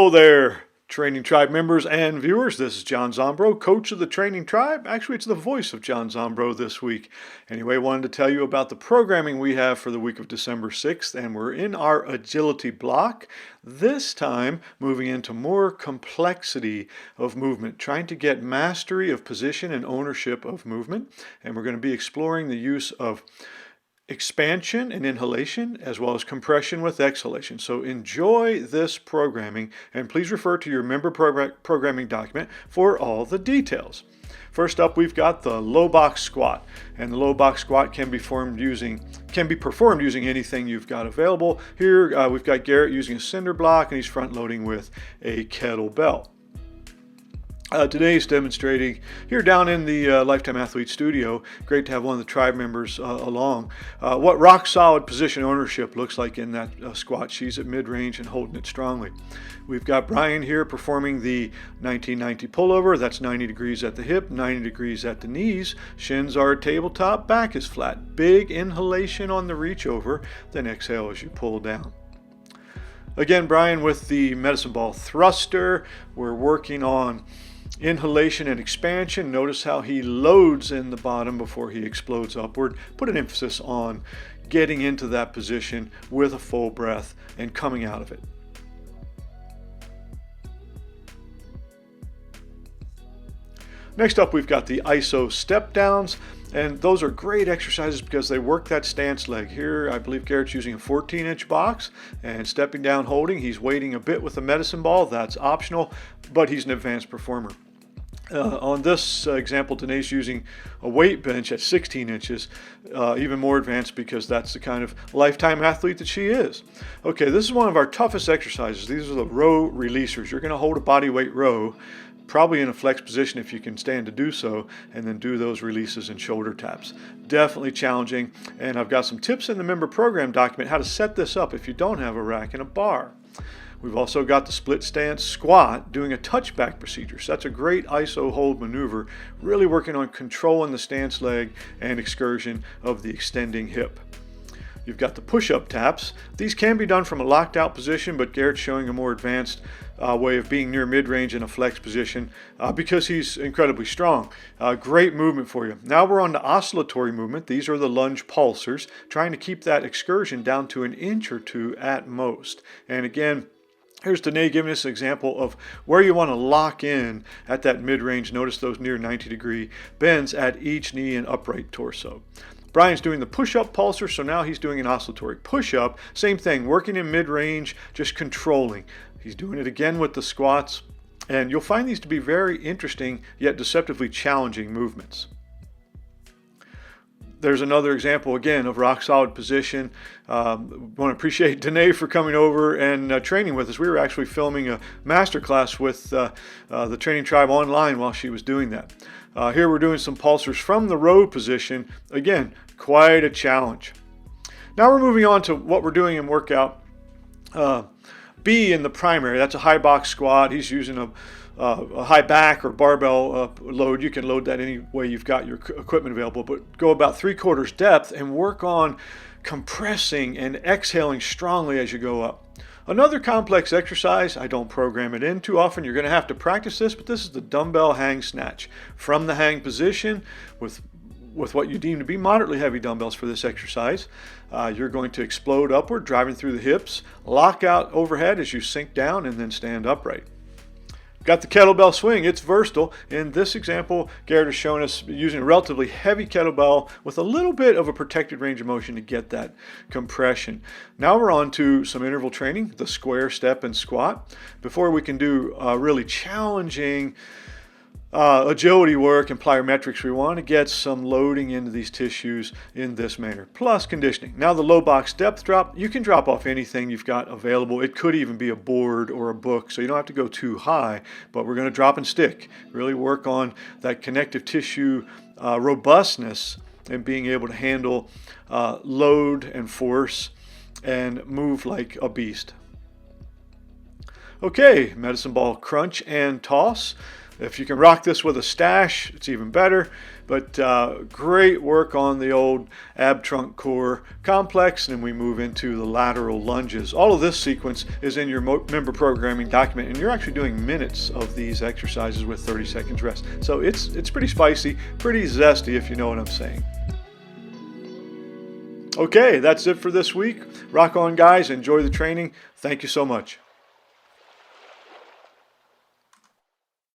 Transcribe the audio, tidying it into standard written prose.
Hello there, Training Tribe members and viewers. This is John Zombro, coach of the Training Tribe. Actually, it's the voice of John Zombro this week. Anyway, wanted to tell you about the programming we have for the week of December 6th, and we're in our agility block. This time, moving into more complexity of movement, trying to get mastery of position and ownership of movement. And we're going to be exploring the use of expansion and inhalation, as well as compression with exhalation. So enjoy this programming, and please refer to your member programming document for all the details. First up, we've got the low box squat, and the low box squat can be performed using anything you've got available. Here we've got Garrett using a cinder block, and he's front loading with a kettlebell. Today he's demonstrating here down in the Lifetime Athlete Studio. Great to have one of the tribe members along. What rock solid position ownership looks like in that squat. She's at mid-range and holding it strongly. We've got Brian here performing the 1990 pullover. That's 90 degrees at the hip, 90 degrees at the knees. Shins are tabletop, back is flat. Big inhalation on the reach over, then exhale as you pull down. Again, Brian with the medicine ball thruster. We're working on inhalation and expansion. Notice how he loads in the bottom before he explodes upward. Put an emphasis on getting into that position with a full breath and coming out of it. Next up, we've got the ISO step downs, and those are great exercises because they work that stance leg. Here, I believe Garrett's using a 14-inch box and stepping down holding. He's weighting a bit with the medicine ball. That's optional, but he's an advanced performer. On this example, Danae's using a weight bench at 16 inches, even more advanced because that's the kind of lifetime athlete that she is. Okay, this is one of our toughest exercises. These are the row releasers. You're going to hold a body weight row, probably in a flex position if you can stand to do so, and then do those releases and shoulder taps. Definitely challenging, and I've got some tips in the member program document how to set this up if you don't have a rack and a bar. We've also got the split stance squat doing a touchback procedure. So that's a great ISO hold maneuver, really working on controlling the stance leg and excursion of the extending hip. You've got the push-up taps. These can be done from a locked out position, but Garrett's showing a more advanced way of being near mid-range in a flex position because he's incredibly strong. Great movement for you. Now we're on the oscillatory movement. These are the lunge pulsers, trying to keep that excursion down to an inch or two at most. And again, here's Danae giving us an example of where you want to lock in at that mid-range. Notice those near 90-degree bends at each knee and upright torso. Brian's doing the push-up pulser, so now he's doing an oscillatory push-up. Same thing, working in mid-range, just controlling. He's doing it again with the squats, and you'll find these to be very interesting yet deceptively challenging movements. There's another example again of rock solid position. Want to appreciate Danae for coming over and training with us. We were actually filming a masterclass with the Training Tribe online while she was doing that. Here we're doing some pulsers from the row position. Again, quite a challenge. Now we're moving on to what we're doing in workout B in the primary. That's a high box squat. He's using a high back or barbell load. You can load that any way you've got your equipment available, but go about 3/4 depth and work on compressing and exhaling strongly as you go up. Another complex exercise, I don't program it in too often. You're going to have to practice this, but this is the dumbbell hang snatch. From the hang position with what you deem to be moderately heavy dumbbells for this exercise, you're going to explode upward, driving through the hips, lock out overhead as you sink down, and then stand upright. Got the kettlebell swing. It's versatile. In this example, Garrett has shown us using a relatively heavy kettlebell with a little bit of a protected range of motion to get that compression. Now we're on to some interval training, the square, step, and squat. Before we can do really challenging agility work and plyometrics, we want to get some loading into these tissues in this manner, plus conditioning. Now the low box depth drop, you can drop off anything you've got available. It could even be a board or a book, so you don't have to go too high, but we're going to drop and stick. Really work on that connective tissue robustness and being able to handle load and force and move like a beast. Okay, medicine ball crunch and toss. If you can rock this with a stash, it's even better. But great work on the old ab trunk core complex, and then we move into the lateral lunges. All of this sequence is in your member programming document, and you're actually doing minutes of these exercises with 30 seconds rest. So it's pretty spicy, pretty zesty, if you know what I'm saying. Okay, that's it for this week. Rock on, guys. Enjoy the training. Thank you so much.